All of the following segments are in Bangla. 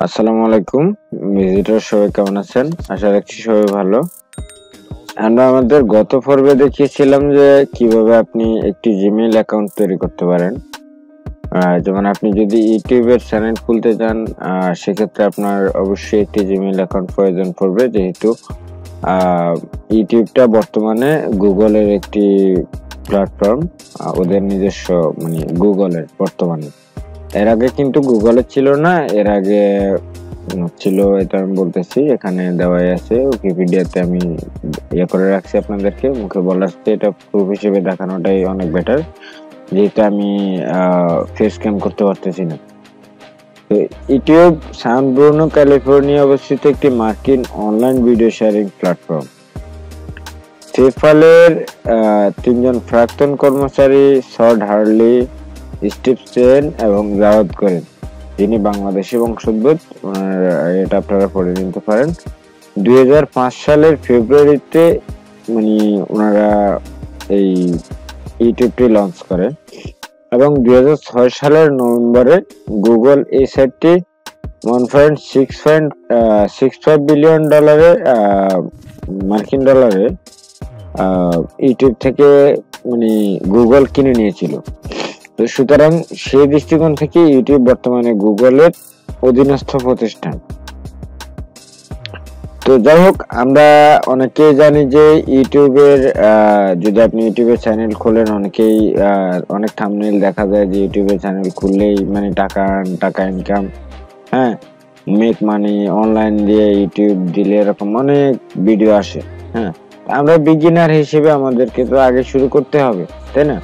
আসসালামু আলাইকুম ভিজিটর, সবাই কেমন আছেন? আশা রাখছি সবাই ভালো। আমরা আমাদের গত পর্বে দেখিয়েছিলাম যে কিভাবে আপনি একটি জিমেইল অ্যাকাউন্ট তৈরি করতে পারেন। যেমন আপনি যদি ইউটিউবের চ্যানেল খুলতে চান, সেক্ষেত্রে আপনার অবশ্যই একটি জিমেইল অ্যাকাউন্ট প্রয়োজন পড়বে, যেহেতু ইউটিউবটা বর্তমানে গুগলের একটি প্ল্যাটফর্ম, ওদের নিজস্ব, মানে গুগলের বর্তমানে। এর আগে কিন্তু গুগলের ছিল না, এর আগে ছিল, এটা আমি বলতেছি, এখানে দেওয়াই আছে উইকিপিডিয়াতে, আমি ইয়ে করে রাখছি আপনাদেরকে, মুখে বলার চেয়ে এটা প্রুফ হিসেবে দেখানোটাই অনেক বেটার, যেহেতু আমি ফেস ক্যাম করতে পারতেছি না। তো ইউটিউব সান ব্রুনো ক্যালিফোর্নিয়া অবস্থিত একটি মার্কিন অনলাইন ভিডিও শেয়ারিং প্ল্যাটফর্ম। পেপ্যালের তিনজন প্রাক্তন কর্মচারী সড হার্লি, স্টিভ চেন এবং জাওয়াদ করেন, যিনি বাংলাদেশি বংশোদ্ভূত, এটা আপনারা পড়ে নিতে পারেন। 2005 সালের ফেব্রুয়ারিতে মানে ওনারা এই ইউটিউবটি লঞ্চ করে এবং 2006 সালের নভেম্বরে গুগল এই সাইটটি $1.65 বিলিয়ন মার্কিন ডলারে ইউটিউব থেকে মানে গুগল কিনে নিয়েছিল। তো সুতরাং সেই দৃষ্টিকোণ থেকে ইউটিউব বর্তমানে গুগলের অধীনস্থ প্রতিষ্ঠান। তো যাই হোক, আমরা অনেকেই জানি যে ইউটিউবের যদি আপনি ইউটিউবের চ্যানেল খোলেন, অনেকেই অনেক থাম্বনেইল দেখা যায় যে ইউটিউবের চ্যানেল খুললেই মানে টাকা ইনকাম, হ্যাঁ, মেক মানি, অনলাইন দিয়ে ইউটিউব দিলে, এরকম অনেক ভিডিও আসে। হ্যাঁ, আমরা বিগিনার হিসেবে আমাদেরকে তো আগে শুরু করতে হবে, তাই না?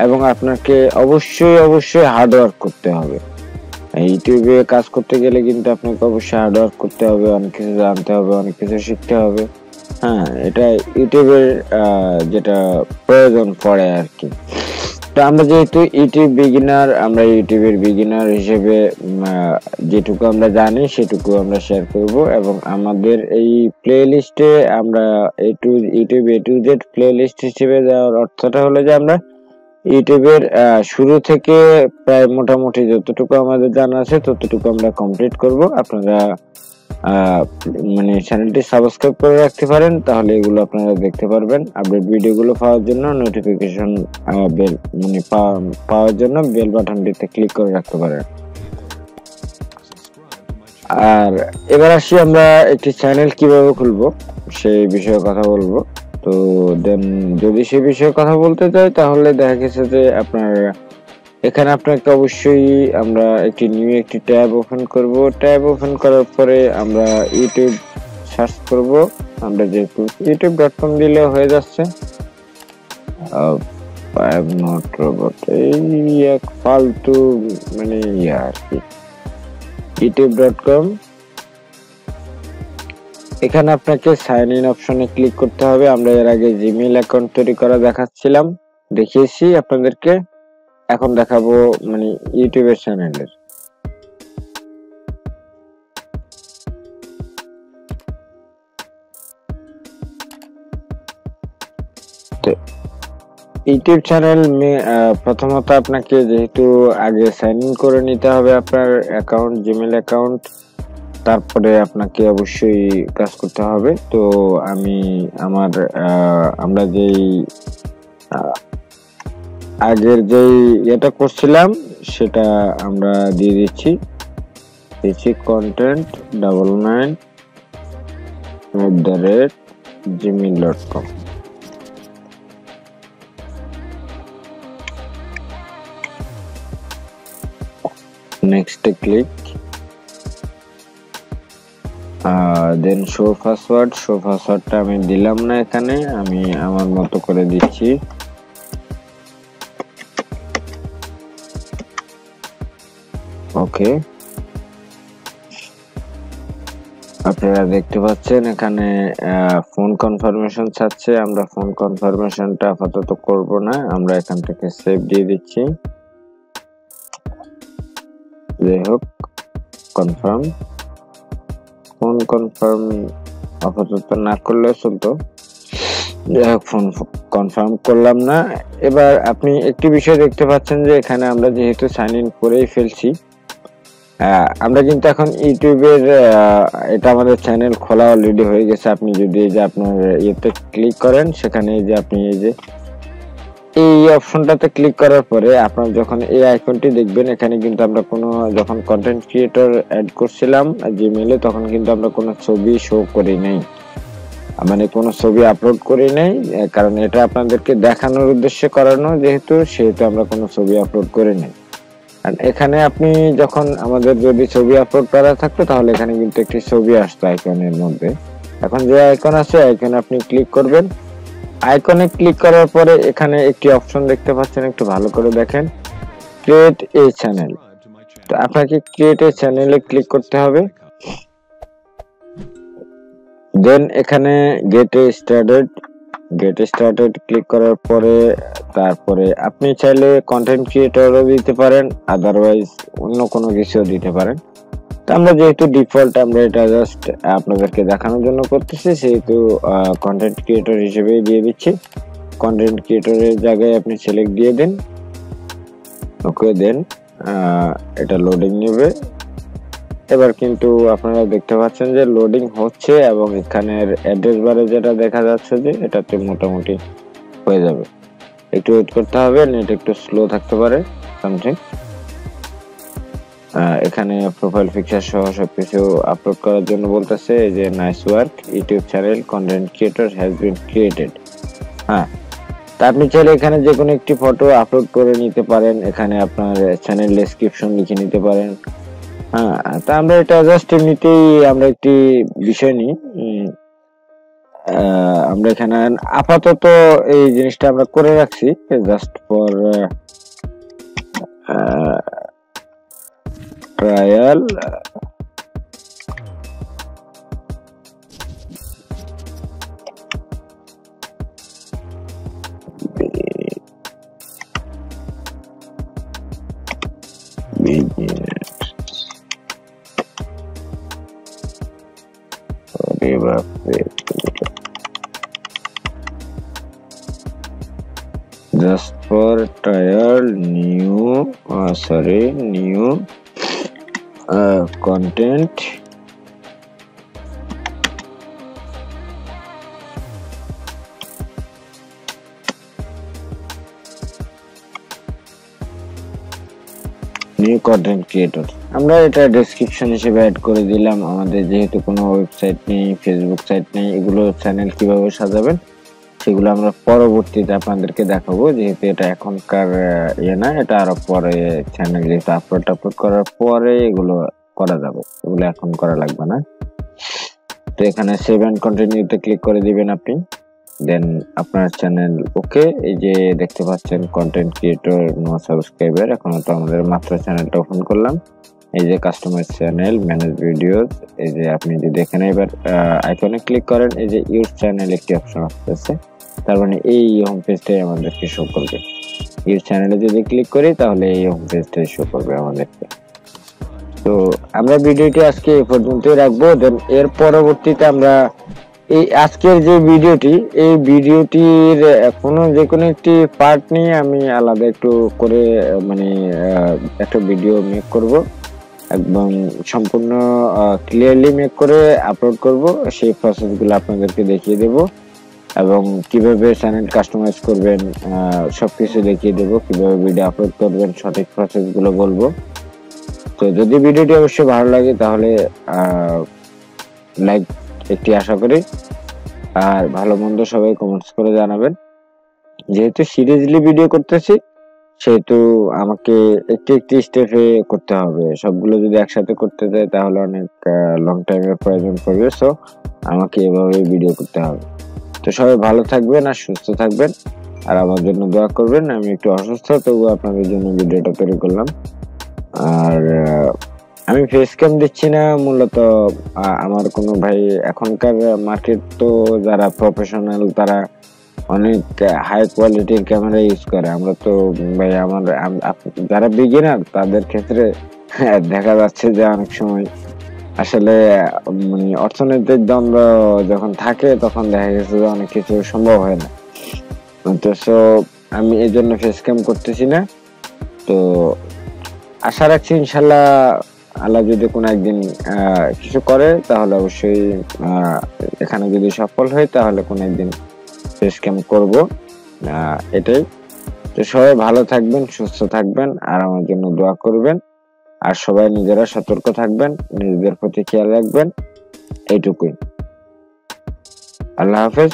এবং আপনাকে অবশ্যই হার্ড ওয়ার্ক করতে হবে। ইউটিউবে কাজ করতে গেলে কিন্তু আপনাকে অবশ্যই হার্ড ওয়ার্ক করতে হবে, অনেক কিছু জানতে হবে, অনেক কিছু শিখতে হবে। হ্যাঁ, এটা ইউটিউবের যেটা প্রয়োজন পড়ে আর কি। তো আমরা যেহেতু আমরা ইউটিউবের বিগিনার হিসেবে যেটুকু আমরা জানি সেটুকু আমরা শেয়ার করব, এবং আমাদের এই প্লে লিস্টে আমরা YouTube A to Z play list হিসেবে দেওয়ার অর্থটা হলো যে আমরা ইউটিউবের শুরু থেকে প্রায় মোটামুটি যতটুকু আমাদের জানা আছে ততটুকু আমরা কমপ্লিট করব। আপনারা মানে চ্যানেলটি সাবস্ক্রাইব করে রাখতে পারেন, তাহলে এগুলো আপনারা দেখতে পারবেন। আপডেট ভিডিওগুলো পাওয়ার জন্য নোটিফিকেশন বেল মানে পাওয়ার জন্য বেল বাটনটিতে ক্লিক করে রাখতে পারেন। আর এবার আসি আমরা একটি চ্যানেল কিভাবে খুলবো সেই বিষয়ে কথা বলবো। তো দেন যদি সে বিষয়ে কথা বলতে চাই, তাহলে দেখা গেছে যে আপনার এখানে আপনাকে অবশ্যই আমরা একটি ট্যাব ওপেন করব। ট্যাব ওপেন করার পরে আমরা ইউটিউব সার্চ করব। আমরা যেহেতু youtube.com দিলে হয়ে যাচ্ছে, এই এক ফালতু মানে আর কি, youtube.com। এখানে আপনাকে সাইন ইন অপশনে ক্লিক করতে হবে। আমরা এর আগে জিমেইল অ্যাকাউন্ট তৈরি করা দেখিয়েছি আপনাদেরকে, এখন দেখাবো মানে ইউটিউবের চ্যানেলের। তো ইউটিউব চ্যানেল প্রথমত আপনাকে যেহেতু আগে সাইন ইন করে নিতে হবে আপনার অ্যাকাউন্ট, জিমেইল অ্যাকাউন্ট, তারপরে আপনাকে অবশ্যই কাজ করতে হবে। তো আমরা যেই আগের যেই এটা করছিলাম সেটা আমরা দিয়ে দিচ্ছি content99@gmail.com। নেক্সট ক্লিক, দেন শো পাসওয়ার্ডটা আমি দিলাম না, এখানে আমি আমার মতো করে দিচ্ছি। ওকে, আপনারা দেখতে পাচ্ছেন এখানে ফোন কনফার্মেশন চাচ্ছে। আমরা ফোন কনফার্মেশনটা আপাতত করব না, আমরা এখান থেকে সেভ দিয়ে দিচ্ছি। যাই হোক, ফোন কনফার্ম আপাতত না করলে চলতো, যাই হোক ফোন কনফার্ম করলাম না। এবার আপনি একটি বিষয় দেখতে পাচ্ছেন যে এখানে আমরা যেহেতু সাইন ইন করেই ফেলছি, আমরা কিন্তু এখন ইউটিউবের এটা আমাদের চ্যানেল খোলা অলরেডি হয়ে গেছে। আপনি যদি এই যে আপনার ইয়েতে ক্লিক করেন, সেখানে এই যে আপনি এই যে এই অপশনটাতে ক্লিক করার পরে আপনার যখন এই আইকনটি দেখবেন, এখানে কিন্তু আমরা কোনো যখন কন্টেন্ট ক্রিয়েটর অ্যাড করছিলাম জিমেইলে, তখন কিন্তু আমরা কোনো ছবি শো করি নাই, মানে কোনো ছবি আপলোড করি নাই, কারণ এটা আপনাদেরকে দেখানোর উদ্দেশ্যে করানো যেহেতু, সেহেতু আমরা কোনো ছবি আপলোড করি নাই। আর এখানে আপনি যখন আমাদের যদি ছবি আপলোড করা থাকতো, তাহলে এখানে কিন্তু একটি ছবি আসতো আইকনের মধ্যে। এখন যে আইকন আছে, আইকনে আপনি ক্লিক করবেন। আইকনে ক্লিক করার পরে এখানে একটি অপশন দেখতে পাচ্ছেন, একটু ভালো করে দেখেন, ক্রিয়েট এ চ্যানেল। তো আপনাকে ক্রিয়েট এ চ্যানেলে ক্লিক করতে হবে। দেন এখানে গেট স্টার্টেড ক্লিক করার পরে তারপরে আপনি চাইলে কন্টেন্ট ক্রিয়েটরও দিতে পারেন, আদারওয়াইজ অন্য কোনো কিছু দিতে পারেন। তো আমরা যেহেতু ডিফল্ট আমরা এটা জাস্ট আপনাদেরকে দেখানোর জন্য করতেছি, সেহেতু কন্টেন্ট ক্রিয়েটর হিসেবেই দিয়ে দিচ্ছি। কন্টেন্ট ক্রিয়েটরের জায়গায় আপনি সিলেক্ট দিয়ে দেন, ওকে দেন এটা লোডিং নেবে। এবার কিন্তু আপনারা দেখতে পাচ্ছেন যে লোডিং হচ্ছে, এবং এখানের অ্যাড্রেস বারে যেটা দেখা যাচ্ছে যে এটাতে মোটামুটি হয়ে যাবে। একটু ওয়েট করতে হবে, নেট একটু স্লো থাকতে পারে সামথিং। এখানে প্রোফাইল পিকচার সহ সবকিছু আপলোড করার জন্য বলতেছে, এই যে nice work, YouTube channel content creator has been created. হ্যাঁ, তা আপনি চাইলে এখানে যে কোনো একটি ফটো আপলোড করে নিতে পারেন, এখানে আপনার চ্যানেল ডেসক্রিপশন লিখে নিতে পারেন। হ্যাঁ, তা আমরা এটা জাস্ট এমনিতেই আমরা একটি বিষয় নিই, আমরা এখানে আপাতত এই জিনিসটা আমরা করে রাখছি just for trial. just for trial new content new content creator. আমরা এটা ডেসক্রিপশন হিসেবে অ্যাড করে দিলাম। আমাদের যেহেতু কোনো ওয়েবসাইট নেই, ফেসবুক সাইট নেই, এগুলো চ্যানেল কিভাবে সাজাবেন সেগুলো আমরা পরবর্তীতে আপনাদেরকে দেখাবো, যেহেতু এটা এখনকার ইয়ে না, এটা আরো পরে চ্যানেল যেহেতু আপলোড করার পরে এগুলো করা যাবে, এগুলো এখন করা লাগবে না। তো এখানে সেভ এন্ড কন্টিনিউতে ক্লিক করে দিবেন আপনি, দেন আপনার চ্যানেল ওকে। এই যে দেখতে পাচ্ছেন কন্টেন্ট ক্রিয়েটর নো সাবস্ক্রাইবার, এখন তো আমাদের মাত্র চ্যানেলটা ওপেন করলাম। এই যে কাস্টমাইজ চ্যানেল, ম্যানেজ ভিডিওস, এই যে আপনি যদি এখানে এবার আইকনে ক্লিক করেন, এই যে ইউর চ্যানেল একটি অপশন আসতেছে, তার মানে এই হোম পেজটাই আমাদেরকে শো করবে। ইউর চ্যানেলে যদি ক্লিক করি তাহলে এই হোম পেজটাই শো করবে আমাদেরকে। তো আমরা ভিডিওটি আজকে এই পর্যন্তই রাখবো, দেন এর পরবর্তীতে আমরা এই আজকের যে ভিডিওটি, এই ভিডিওটির যে কোনো একটি পার্ট নিয়ে আমি আলাদা একটু করে মানে একটা ভিডিও মেক করব, একদম সম্পূর্ণ ক্লিয়ারলি মেক করে আপলোড করব। সেই প্রসেসগুলো আপনাদেরকে দেখিয়ে দেব, এবং কিভাবে চ্যানেল কাস্টমাইজ করবেন সবকিছু দেখিয়ে দেব, কিভাবে ভিডিও আপলোড করবেন সঠিক প্রসেসগুলো বলবো। তো যদি ভিডিওটি অবশ্যই ভালো লাগে তাহলে লাইক একটি আশা করি, আর ভালো মন্দ সবাই কমেন্টস করে জানাবেন। যেহেতু সিরিয়াসলি ভিডিও করতেছি সেহেতু আমাকে একটি স্টেপে করতে হবে, সবগুলো যদি একসাথে করতে যাই তাহলে অনেক লং টাইমের প্রয়োজন পড়বে। সো আমাকে এভাবে ভিডিও করতে হবে। তো সবাই ভালো থাকবেন আর সুস্থ থাকবেন, আর আমার জন্য দোয়া করবেন। আমি একটু অসুস্থ, তবুও আপনাদের জন্য ভিডিওটা তৈরি করলাম। আর আমি ফেস ক্যাম দিচ্ছি না, মূলত আমার কোনো ভাই এখনকার মার্কেট তো যারা প্রফেশনাল তারা অনেক হাই কোয়ালিটির ক্যামেরা ইউজ করে। আমরা তো ভাই যারা বিগিনার তাদের ক্ষেত্রে দেখা যাচ্ছে যে অনেক সময় আসলে মানে অর্থনৈতিক দ্বন্দ্ব যখন থাকে তখন দেখা গেছে যে অনেক কিছু সম্ভব হয় না। তো সো আমি এই জন্য ফেস ক্যাম করতেছি না। তো আশা রাখছি ইনশাল্লাহ আল্লাহ যদি কোনো একদিন কিছু করে তাহলে অবশ্যই এখানে যদি সফল হয় তাহলে কোনো একদিন ফেস ক্যাম্প করবো। এটাই। তো সবাই ভালো থাকবেন, সুস্থ থাকবেন, আর আমার জন্য দোয়া করবেন। আর সবাই নিজেরা সতর্ক থাকবেন, নিজেদের প্রতি খেয়াল রাখবেন। এইটুকুই। আল্লাহ হাফেজ।